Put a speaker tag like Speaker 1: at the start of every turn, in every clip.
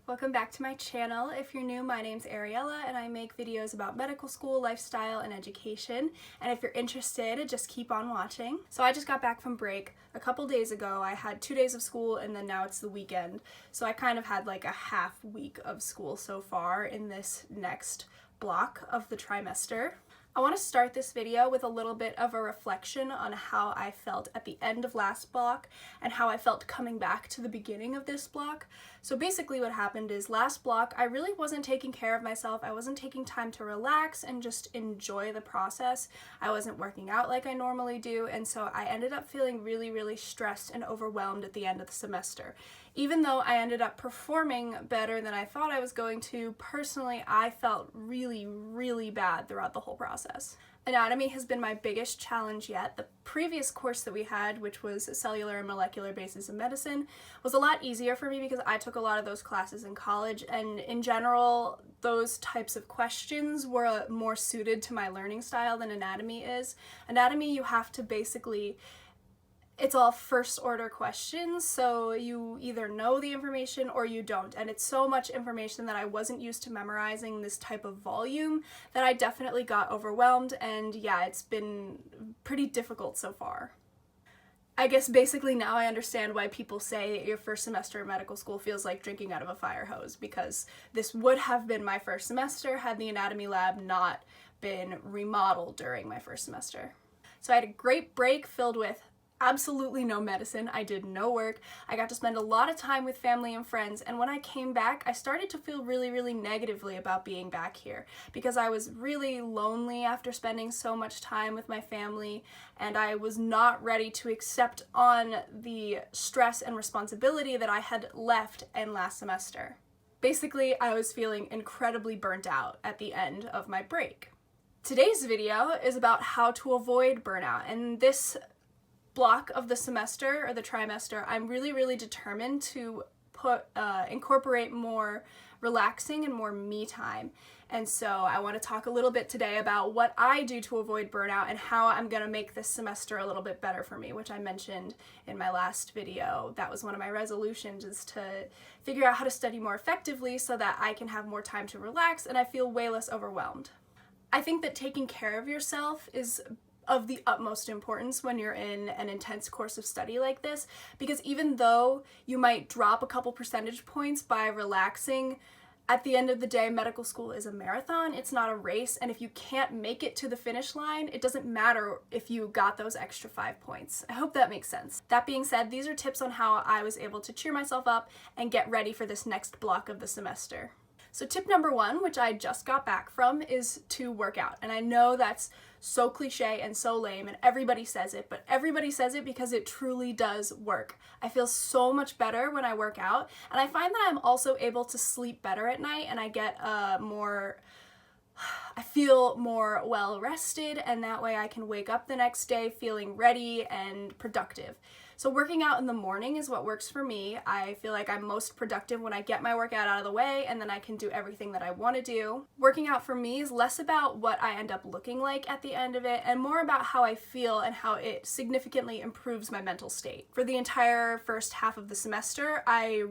Speaker 1: Welcome back to my channel. If you're new, my name's Ariella and I make videos about medical school, lifestyle, and education. And if you're interested, just keep on watching. So I just got back from break a couple days ago. I had 2 days of school and then now it's the weekend. So I kind of had like a half week of school so far in this next block of the trimester. I want to start this video with a little bit of a reflection on how I felt at the end of last block and how I felt coming back to the beginning of this block. So basically what happened is last block I really wasn't taking care of myself. I wasn't taking time to relax and just enjoy the process. I wasn't working out like I normally do, and so I ended up feeling really stressed and overwhelmed at the end of the semester. Even though I ended up performing better than I thought I was going to, personally I felt really bad throughout the whole process. Anatomy has been my biggest challenge yet. The previous course that we had, which was Cellular and Molecular Bases of Medicine, was a lot easier for me because I took a lot of those classes in college, and in general, those types of questions were more suited to my learning style than anatomy is. Anatomy, you have to basically, it's all first order questions, so you either know the information or you don't, and it's so much information that I wasn't used to memorizing this type of volume that I definitely got overwhelmed, and yeah, it's been pretty difficult so far. I guess basically now I understand why people say your first semester of medical school feels like drinking out of a fire hose, because this would have been my first semester had the anatomy lab not been remodeled during my first semester. So I had a great break filled with absolutely no medicine. I did no work. I got to spend a lot of time with family and friends, and when I came back, I started to feel really negatively about being back here because I was really lonely after spending so much time with my family, and I was not ready to accept on the stress and responsibility that I had left in last semester. Basically, I was feeling incredibly burnt out at the end of my break. Today's video is about how to avoid burnout, and this block of the semester or the trimester, I'm really determined to incorporate more relaxing and more me time. And so I want to talk a little bit today about what I do to avoid burnout and how I'm going to make this semester a little bit better for me, which I mentioned in my last video. That was one of my resolutions, is to figure out how to study more effectively so that I can have more time to relax and I feel way less overwhelmed. I think that taking care of yourself is of the utmost importance when you're in an intense course of study like this, because even though you might drop a couple percentage points by relaxing, at the end of the day, medical school is a marathon, it's not a race, and if you can't make it to the finish line, it doesn't matter if you got those extra 5 points. I hope that makes sense. That being said, these are tips on how I was able to cheer myself up and get ready for this next block of the semester. So tip number 1, which I just got back from, is to work out. And I know that's so cliche and so lame and everybody says it, but everybody says it because it truly does work. I feel so much better when I work out, and I find that I'm also able to sleep better at night, and I get I feel more well rested, and that way I can wake up the next day feeling ready and productive. So working out in the morning is what works for me. I feel like I'm most productive when I get my workout out of the way, and then I can do everything that I want to do. Working out for me is less about what I end up looking like at the end of it, and more about how I feel and how it significantly improves my mental state. For the entire first half of the semester, I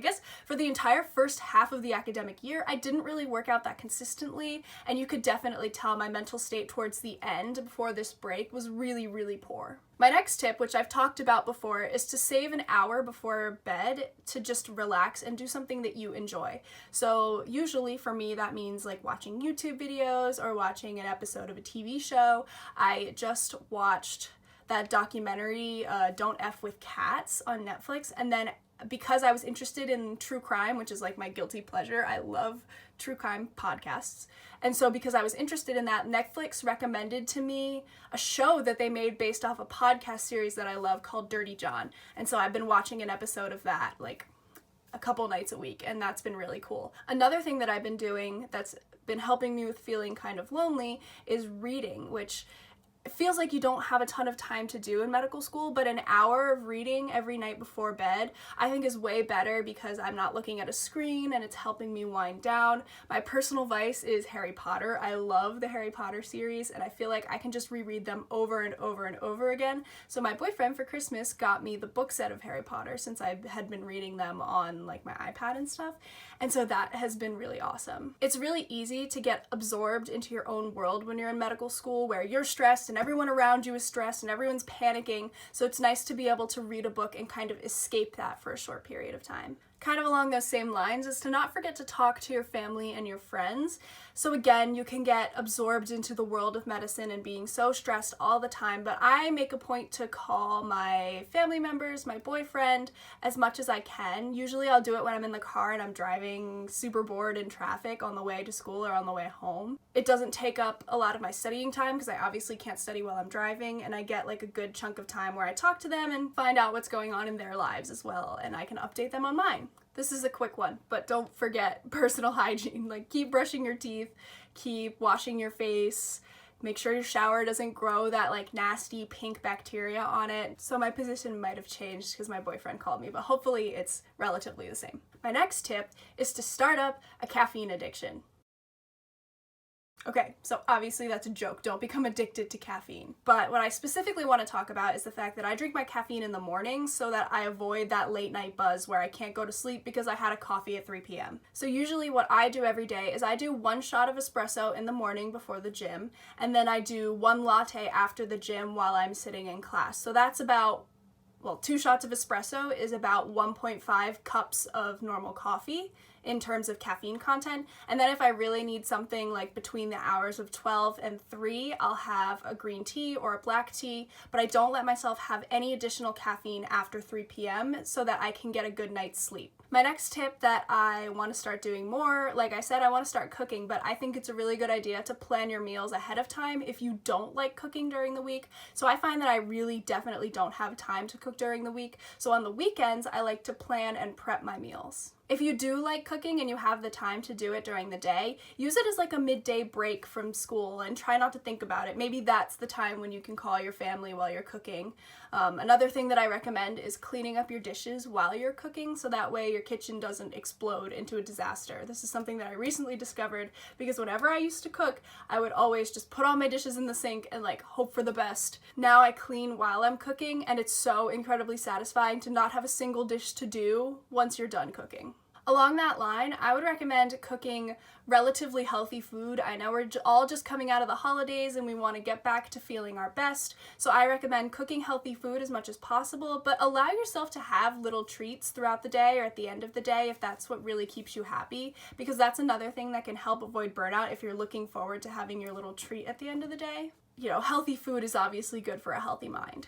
Speaker 1: guess for the entire first half of the academic year, I didn't really work out that consistently, and you could definitely tell my mental state towards the end before this break was really poor. My next tip, which I've talked about before, is to save an hour before bed to just relax and do something that you enjoy. So usually for me that means like watching YouTube videos or watching an episode of a TV show. I just watched that documentary, Don't F with Cats, on Netflix, and then because I was interested in true crime, which is like my guilty pleasure, I love true crime podcasts, and so because I was interested in that, Netflix recommended to me a show that they made based off a podcast series that I love called Dirty John, and so I've been watching an episode of that like a couple nights a week, and that's been really cool. Another thing that I've been doing that's been helping me with feeling kind of lonely is reading, which it feels like you don't have a ton of time to do in medical school, but an hour of reading every night before bed I think is way better because I'm not looking at a screen and it's helping me wind down. My personal vice is Harry Potter. I love the Harry Potter series and I feel like I can just reread them over and over and over again. So my boyfriend for Christmas got me the book set of Harry Potter since I had been reading them on like my iPad and stuff. And so that has been really awesome. It's really easy to get absorbed into your own world when you're in medical school where you're stressed and everyone around you is stressed and everyone's panicking. So it's nice to be able to read a book and kind of escape that for a short period of time. Kind of along those same lines is to not forget to talk to your family and your friends. So again, you can get absorbed into the world of medicine and being so stressed all the time, but I make a point to call my family members, my boyfriend, as much as I can. Usually I'll do it when I'm in the car and I'm driving super bored in traffic on the way to school or on the way home. It doesn't take up a lot of my studying time because I obviously can't study while I'm driving, and I get like a good chunk of time where I talk to them and find out what's going on in their lives as well, and I can update them on mine. This is a quick one, but don't forget personal hygiene. Like, keep brushing your teeth, keep washing your face, make sure your shower doesn't grow that like nasty pink bacteria on it. So my position might have changed because my boyfriend called me, but hopefully it's relatively the same. My next tip is to start up a caffeine addiction. Okay, so obviously that's a joke. Don't become addicted to caffeine. But what I specifically want to talk about is the fact that I drink my caffeine in the morning so that I avoid that late night buzz where I can't go to sleep because I had a coffee at 3 p.m. So usually what I do every day is I do 1 shot of espresso in the morning before the gym, and then I do 1 latte after the gym while I'm sitting in class. So that's about, well, 2 shots of espresso is about 1.5 cups of normal coffee in terms of caffeine content. And then if I really need something like between the hours of 12 and 3, I'll have a green tea or a black tea, but I don't let myself have any additional caffeine after 3 p.m. so that I can get a good night's sleep. My next tip that I want to start doing more, like I said, I want to start cooking, but I think it's a really good idea to plan your meals ahead of time if you don't like cooking during the week. So I find that I really definitely don't have time to cook during the week. So on the weekends, I like to plan and prep my meals. If you do like cooking and you have the time to do it during the day, use it as like a midday break from school and try not to think about it. Maybe that's the time when you can call your family while you're cooking. Another thing that I recommend is cleaning up your dishes while you're cooking so that way your kitchen doesn't explode into a disaster. This is something that I recently discovered because whenever I used to cook, I would always just put all my dishes in the sink and like hope for the best. Now I clean while I'm cooking and it's so incredibly satisfying to not have a single dish to do once you're done cooking. Along that line, I would recommend cooking relatively healthy food. I know we're all just coming out of the holidays and we want to get back to feeling our best, so I recommend cooking healthy food as much as possible, but allow yourself to have little treats throughout the day or at the end of the day if that's what really keeps you happy, because that's another thing that can help avoid burnout if you're looking forward to having your little treat at the end of the day. You know, healthy food is obviously good for a healthy mind.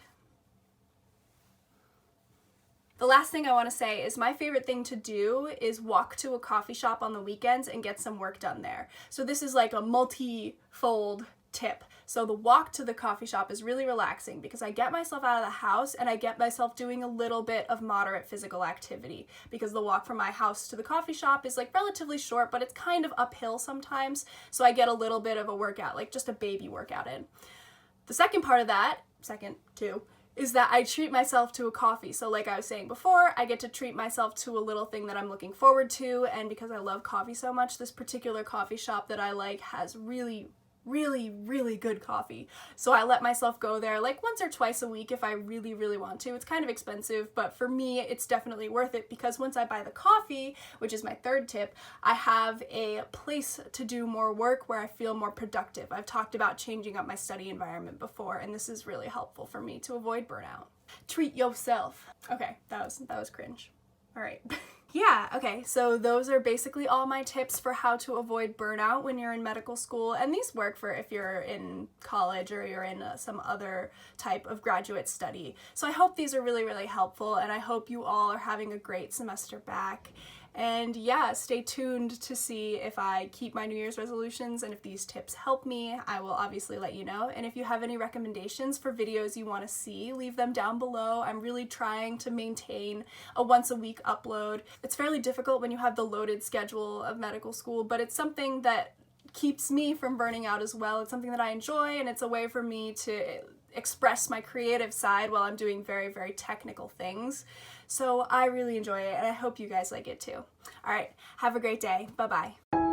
Speaker 1: The last thing I want to say is my favorite thing to do is walk to a coffee shop on the weekends and get some work done there. So this is like a multi-fold tip. So the walk to the coffee shop is really relaxing because I get myself out of the house and I get myself doing a little bit of moderate physical activity because the walk from my house to the coffee shop is like relatively short, but it's kind of uphill sometimes. So I get a little bit of a workout, like just a baby workout in. The second part of that, is that I treat myself to a coffee. So like I was saying before, I get to treat myself to a little thing that I'm looking forward to, and because I love coffee so much, this particular coffee shop that I like has really good coffee. So I let myself go there like once or twice a week if I really want to. It's kind of expensive, but for me, it's definitely worth it because once I buy the coffee, which is my third tip, I have a place to do more work where I feel more productive. I've talked about changing up my study environment before, and this is really helpful for me to avoid burnout. Treat yourself. Okay, that was cringe. All right. Yeah, okay, so those are basically all my tips for how to avoid burnout when you're in medical school, and these work for if you're in college or you're in some other type of graduate study. So I hope these are really helpful, and I hope you all are having a great semester back. And yeah, stay tuned to see if I keep my New Year's resolutions, and if these tips help me, I will obviously let you know. And if you have any recommendations for videos you want to see, leave them down below. I'm really trying to maintain a once a week upload. It's fairly difficult when you have the loaded schedule of medical school, but it's something that keeps me from burning out as well. It's something that I enjoy, and it's a way for me to express my creative side while I'm doing very, very technical things. So I really enjoy it, and I hope you guys like it too. All right, have a great day. Bye-bye.